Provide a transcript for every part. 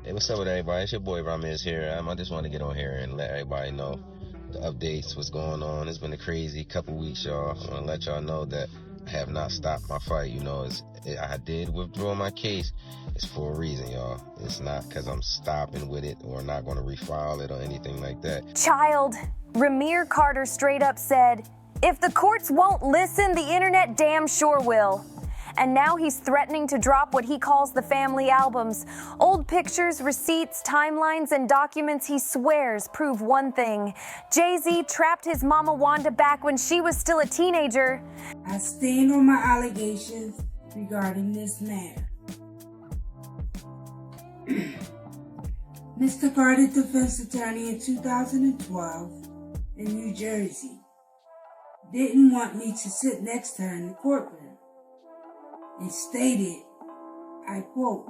Hey, what's up with everybody? It's your boy Rymir here. I just want to get on here and let everybody know the updates, what's going on. It's been a crazy couple weeks, y'all. I want to let y'all know that I have not stopped my fight. I did withdraw my case. It's for a reason, y'all. It's not because I'm stopping with it or not going to refile it or anything like that. Child, Rymir Carter straight up said, "If the courts won't listen, the internet damn sure will." And now he's threatening to drop what he calls the family albums. Old pictures, receipts, timelines, and documents he swears prove one thing. JayZ trapped his mama Wanda back when she was still a teenager. I stand on my allegations regarding this matter. Mr. Carter, defense attorney in 2012 in New Jersey, didn't want me to sit next to her in the courtroom. And stated, I quote,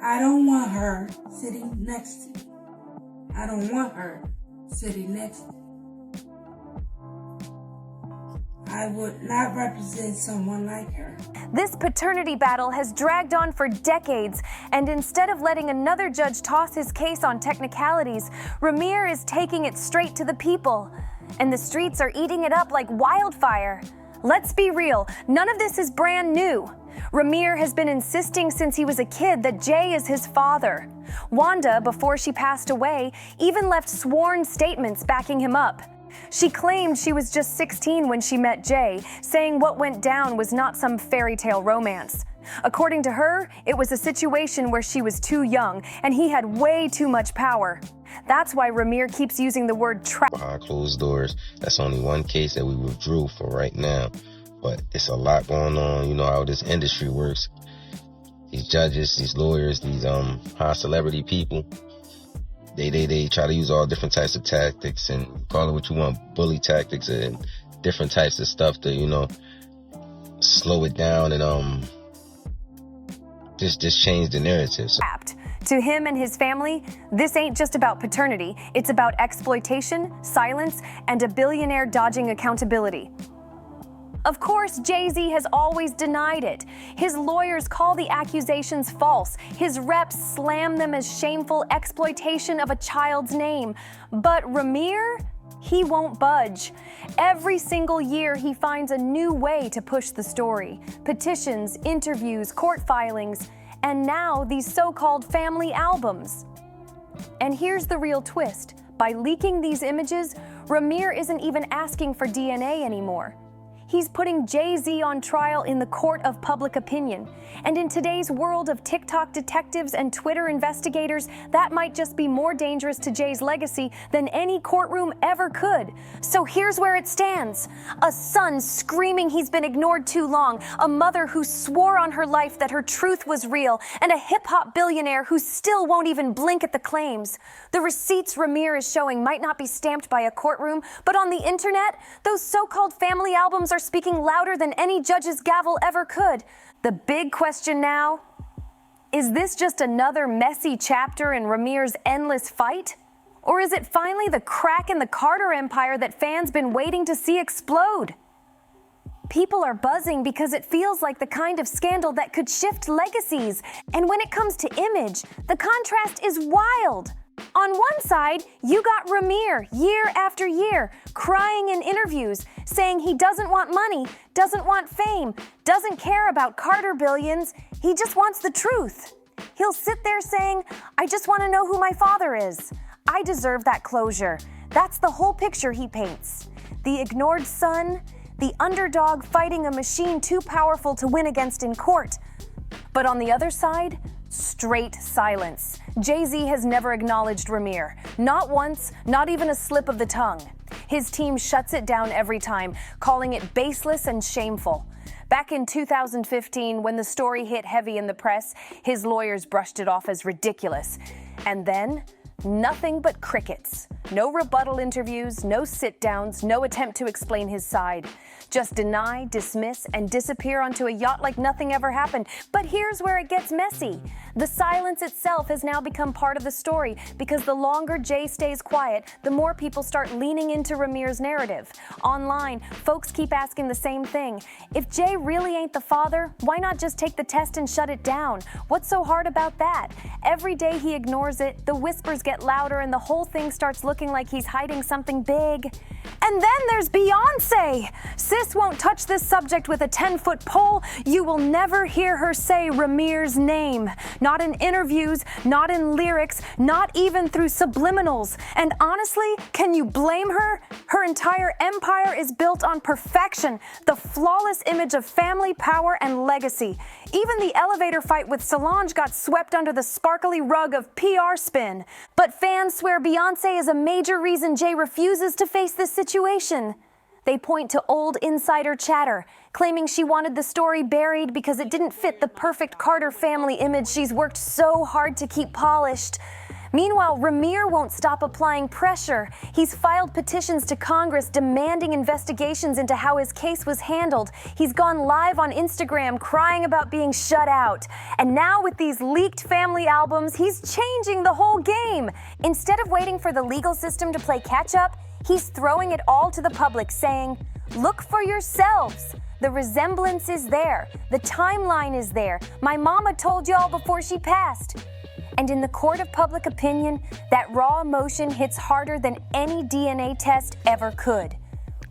"I don't want her sitting next to me. I don't want her sitting next to me. I would not represent someone like her." This paternity battle has dragged on for decades, and instead of letting another judge toss his case on technicalities, Rymir is taking it straight to the people. And the streets are eating it up like wildfire. Let's be real, none of this is brand new. Rymir has been insisting since he was a kid that Jay is his father. Wanda, before she passed away, even left sworn statements backing him up. She claimed she was just 16 when she met Jay, saying what went down was not some fairy tale romance. According to her, it was a situation where she was too young and he had way too much power. That's why Rymir keeps using the word trap. Behind closed doors, that's only one case that we withdrew for right now. But it's a lot going on. You know how this industry works. These judges, these lawyers, these high celebrity people, they try to use all different types of tactics and call it what you want, bully tactics and different types of stuff to, slow it down and just change the narrative. To him and his family, this ain't just about paternity. It's about exploitation, silence, and a billionaire dodging accountability. Of course, JayZ has always denied it. His lawyers call the accusations false. His reps slam them as shameful exploitation of a child's name. But Rymir, he won't budge. Every single year, he finds a new way to push the story. Petitions, interviews, court filings, and now these so-called family albums. And here's the real twist. By leaking these images, Rymir isn't even asking for DNA anymore. He's putting JayZ on trial in the court of public opinion. And in today's world of TikTok detectives and Twitter investigators, that might just be more dangerous to Jay's legacy than any courtroom ever could. So here's where it stands. A son screaming he's been ignored too long, a mother who swore on her life that her truth was real, and a hip-hop billionaire who still won't even blink at the claims. The receipts Rymir is showing might not be stamped by a courtroom, but on the internet, those so-called family albums are speaking louder than any judge's gavel ever could. The big question now, is this just another messy chapter in Rymir's endless fight? Or is it finally the crack in the Carter empire that fans been waiting to see explode? People are buzzing because it feels like the kind of scandal that could shift legacies. And when it comes to image, the contrast is wild. On one side, you got Rymir year after year crying in interviews, saying he doesn't want money, doesn't want fame, doesn't care about Carter billions, he just wants the truth. He'll sit there saying, "I just want to know who my father is. I deserve that closure." That's the whole picture he paints. The ignored son, the underdog fighting a machine too powerful to win against in court. But on the other side, straight silence. JayZ has never acknowledged Rymir. Not once, not even a slip of the tongue. His team shuts it down every time, calling it baseless and shameful. Back in 2015, when the story hit heavy in the press, his lawyers brushed it off as ridiculous. And then, Nothing but crickets. No rebuttal interviews, no sit-downs, no attempt to explain his side. Just deny, dismiss, and disappear onto a yacht like nothing ever happened. But here's where it gets messy. The silence itself has now become part of the story because the longer Jay stays quiet, the more people start leaning into Rymir's narrative. Online, folks keep asking the same thing. If Jay really ain't the father, why not just take the test and shut it down? What's so hard about that? Every day he ignores it, the whispers get louder, and the whole thing starts looking like he's hiding something big. And then there's Beyonce! Sis won't touch this subject with a 10-foot pole. You will never hear her say Rymir's name. Not in interviews, not in lyrics, not even through subliminals. And honestly, can you blame her? Her entire empire is built on perfection, the flawless image of family, power, and legacy. Even the elevator fight with Solange got swept under the sparkly rug of PR spin. But fans swear Beyonce is a major reason Jay refuses to face this situation. They point to old insider chatter, claiming she wanted the story buried because it didn't fit the perfect Carter family image she's worked so hard to keep polished. Meanwhile, Rymir won't stop applying pressure. He's filed petitions to Congress demanding investigations into how his case was handled. He's gone live on Instagram crying about being shut out. And now with these leaked family albums, he's changing the whole game. Instead of waiting for the legal system to play catch-up, he's throwing it all to the public, saying, "Look for yourselves. The resemblance is there. The timeline is there. My mama told y'all before she passed." And in the court of public opinion, that raw emotion hits harder than any DNA test ever could.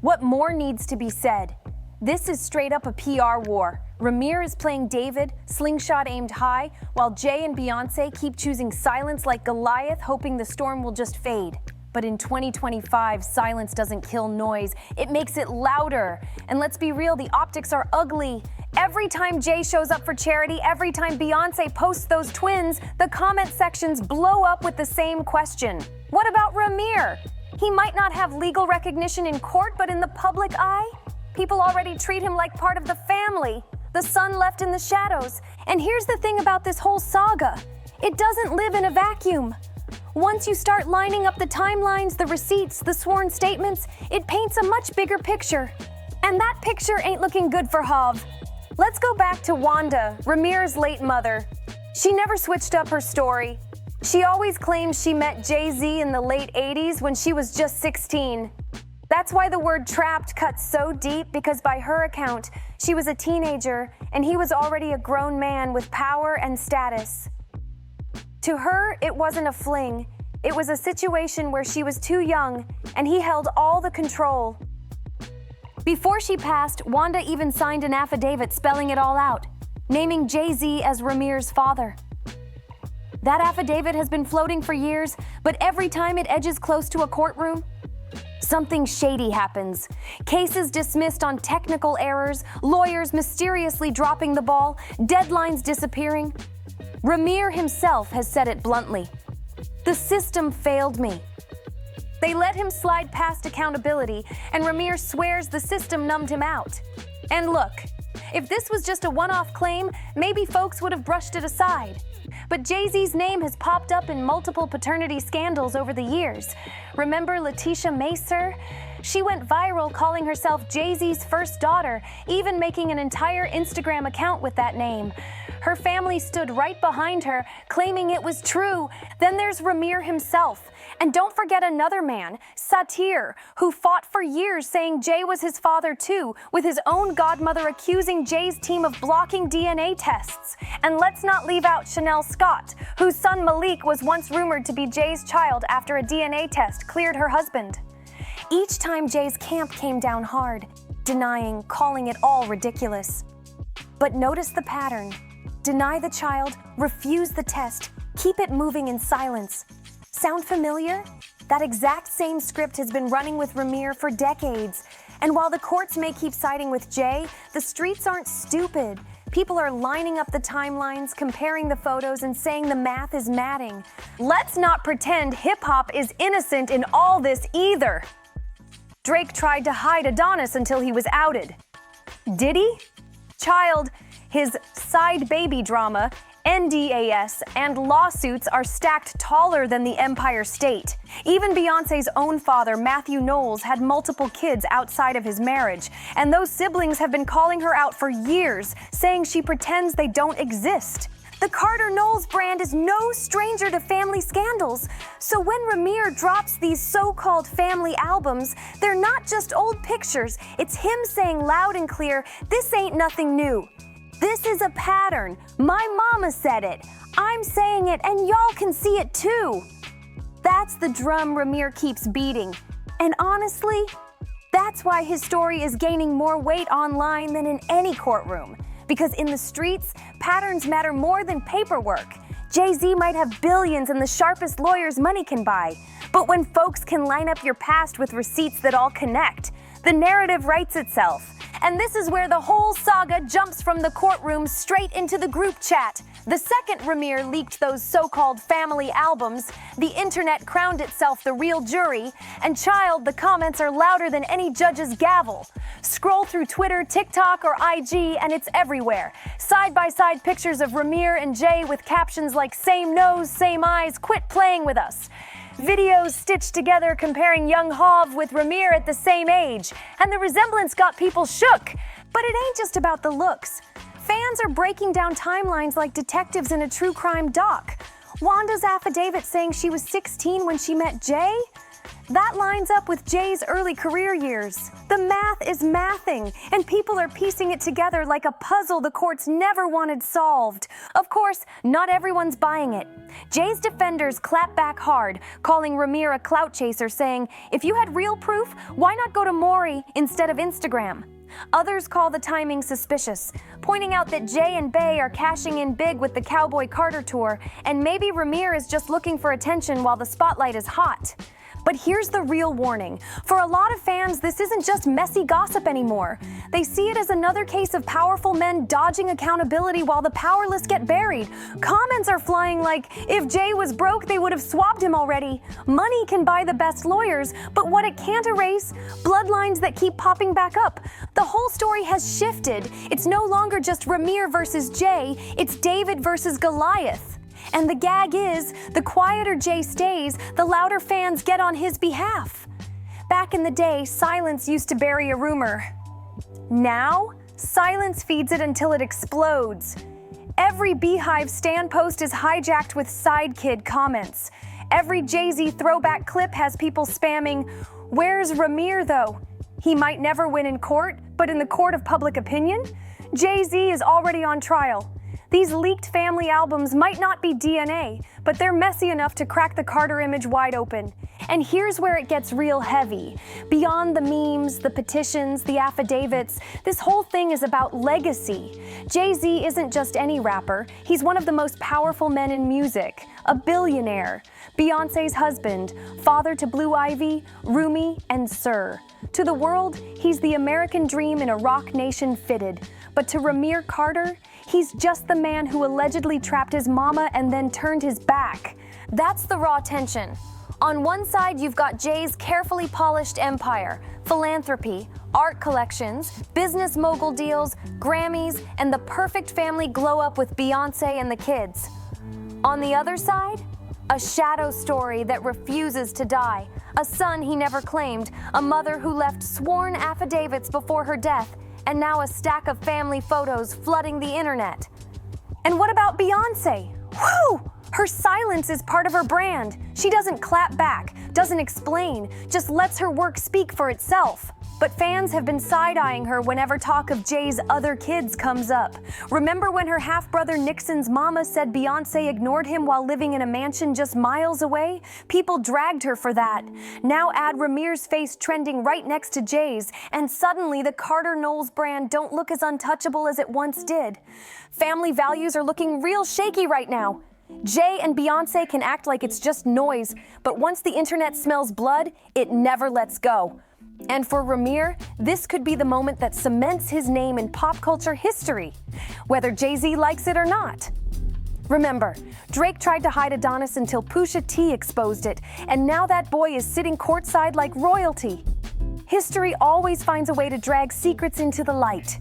What more needs to be said? This is straight up a PR war. Rymir is playing David, slingshot aimed high, while Jay and Beyonce keep choosing silence like Goliath, hoping the storm will just fade. But in 2025, silence doesn't kill noise, it makes it louder. And let's be real, the optics are ugly. Every time Jay shows up for charity, every time Beyonce posts those twins, the comment sections blow up with the same question. What about Rymir? He might not have legal recognition in court, but in the public eye? People already treat him like part of the family, the son left in the shadows. And here's the thing about this whole saga. It doesn't live in a vacuum. Once you start lining up the timelines, the receipts, the sworn statements, it paints a much bigger picture. And that picture ain't looking good for Hav. Let's go back to Wanda, Rymir's late mother. She never switched up her story. She always claims she met JayZ in the late 80s when she was just 16. That's why the word trapped cuts so deep, because by her account, she was a teenager and he was already a grown man with power and status. To her, it wasn't a fling. It was a situation where she was too young and he held all the control. Before she passed, Wanda even signed an affidavit spelling it all out, naming JayZ as Rymir's father. That affidavit has been floating for years, but every time it edges close to a courtroom, something shady happens. Cases dismissed on technical errors, lawyers mysteriously dropping the ball, deadlines disappearing. Rymir himself has said it bluntly. The system failed me. They let him slide past accountability, and Rymir swears the system numbed him out. And look, if this was just a one-off claim, maybe folks would have brushed it aside. But JayZ's name has popped up in multiple paternity scandals over the years. Remember Letitia Macer? She went viral calling herself JayZ's first daughter, even making an entire Instagram account with that name. Her family stood right behind her, claiming it was true. Then there's Rymir himself. And don't forget another man, Satir, who fought for years saying Jay was his father too, with his own godmother accusing Jay's team of blocking DNA tests. And let's not leave out Chanel Scott, whose son Malik was once rumored to be Jay's child after a DNA test cleared her husband. Each time Jay's camp came down hard, denying, calling it all ridiculous. But notice the pattern. Deny the child, refuse the test, keep it moving in silence. Sound familiar? That exact same script has been running with Rymir for decades. And while the courts may keep siding with Jay, the streets aren't stupid. People are lining up the timelines, comparing the photos, and saying the math is matting. Let's not pretend hip-hop is innocent in all this either. Drake tried to hide Adonis until he was outed. Did he? Child, his side baby drama, NDAS, and lawsuits are stacked taller than the Empire State. Even Beyoncé's own father, Matthew Knowles, had multiple kids outside of his marriage, and those siblings have been calling her out for years, saying she pretends they don't exist. The Carter-Knowles brand is no stranger to family scandals, so when Rymir drops these so-called family albums, they're not just old pictures, it's him saying loud and clear, "This ain't nothing new. This is a pattern. My mama said it. I'm saying it, and y'all can see it too." That's the drum Rymir keeps beating. And honestly, that's why his story is gaining more weight online than in any courtroom. Because in the streets, patterns matter more than paperwork. JayZ might have billions and the sharpest lawyers money can buy. But when folks can line up your past with receipts that all connect, the narrative writes itself. And this is where the whole saga jumps from the courtroom straight into the group chat. The second Rymir leaked those so-called family albums, the internet crowned itself the real jury, and child, the comments are louder than any judge's gavel. Scroll through Twitter, TikTok, or IG, and it's everywhere. Side-by-side pictures of Rymir and Jay with captions like "Same nose, same eyes, quit playing with us." Videos stitched together comparing young Hov with Rymir at the same age, and the resemblance got people shook. But it ain't just about the looks. Fans are breaking down timelines like detectives in a true crime doc. Wanda's affidavit saying she was 16 when she met Jay? That lines up with Jay's early career years. The math is mathing, and people are piecing it together like a puzzle the courts never wanted solved. Of course, not everyone's buying it. Jay's defenders clap back hard, calling Rymir a clout chaser, saying, "If you had real proof, why not go to Maury instead of Instagram?" Others call the timing suspicious, pointing out that Jay and Bey are cashing in big with the Cowboy Carter tour, and maybe Rymir is just looking for attention while the spotlight is hot. But here's the real warning. For a lot of fans, this isn't just messy gossip anymore. They see it as another case of powerful men dodging accountability while the powerless get buried. Comments are flying like, if Jay was broke, they would have swabbed him already. Money can buy the best lawyers, but what it can't erase, bloodlines that keep popping back up. The whole story has shifted. It's no longer just Rymir versus Jay, it's David versus Goliath. And the gag is, the quieter Jay stays, the louder fans get on his behalf. Back in the day, silence used to bury a rumor. Now, silence feeds it until it explodes. Every Beehive stan post is hijacked with side kid comments. Every JayZ throwback clip has people spamming, "Where's Rymir though? He might never win in court, but in the court of public opinion? JayZ is already on trial." These leaked family albums might not be DNA, but they're messy enough to crack the Carter image wide open. And here's where it gets real heavy. Beyond the memes, the petitions, the affidavits, this whole thing is about legacy. JayZ isn't just any rapper. He's one of the most powerful men in music, a billionaire, Beyoncé's husband, father to Blue Ivy, Rumi, and Sir. To the world, he's the American dream in a rock nation fitted. But to Rymir Carter, he's just the man who allegedly trapped his mama and then turned his back. That's the raw tension. On one side, you've got Jay's carefully polished empire, philanthropy, art collections, business mogul deals, Grammys, and the perfect family glow-up with Beyoncé and the kids. On the other side, a shadow story that refuses to die, a son he never claimed, a mother who left sworn affidavits before her death, and now a stack of family photos flooding the internet. And what about Beyoncé? Whew! Her silence is part of her brand. She doesn't clap back, doesn't explain, just lets her work speak for itself. But fans have been side-eyeing her whenever talk of Jay's other kids comes up. Remember when her half-brother Nixon's mama said Beyoncé ignored him while living in a mansion just miles away? People dragged her for that. Now add Rymir's face trending right next to Jay's, and suddenly the Carter-Knowles brand don't look as untouchable as it once did. Family values are looking real shaky right now. Jay and Beyoncé can act like it's just noise, but once the internet smells blood, it never lets go. And for Rymir, this could be the moment that cements his name in pop culture history, whether JayZ likes it or not. Remember, Drake tried to hide Adonis until Pusha T exposed it, and now that boy is sitting courtside like royalty. History always finds a way to drag secrets into the light.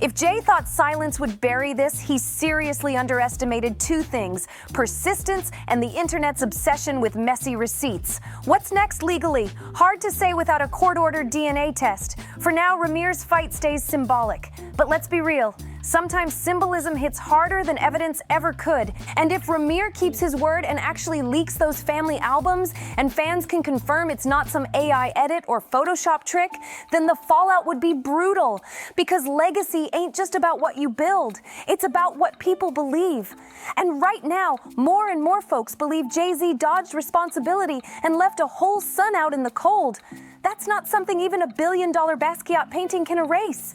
If Jay thought silence would bury this, he seriously underestimated two things: persistence and the internet's obsession with messy receipts. What's next legally? Hard to say without a court-ordered DNA test. For now, Rymir's fight stays symbolic. But let's be real. Sometimes symbolism hits harder than evidence ever could. And if Rymir keeps his word and actually leaks those family albums, and fans can confirm it's not some AI edit or Photoshop trick, then the fallout would be brutal. Because legacy ain't just about what you build. It's about what people believe. And right now, more and more folks believe JayZ dodged responsibility and left a whole son out in the cold. That's not something even a billion-dollar Basquiat painting can erase.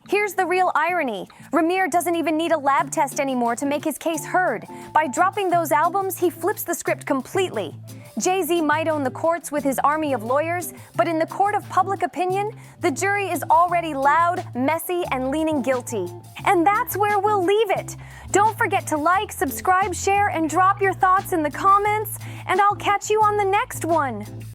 Here's the real irony. Rymir doesn't even need a lab test anymore to make his case heard. By dropping those albums, he flips the script completely. JayZ might own the courts with his army of lawyers, but in the court of public opinion, the jury is already loud, messy, and leaning guilty. And that's where we'll leave it. Don't forget to like, subscribe, share, and drop your thoughts in the comments, and I'll catch you on the next one.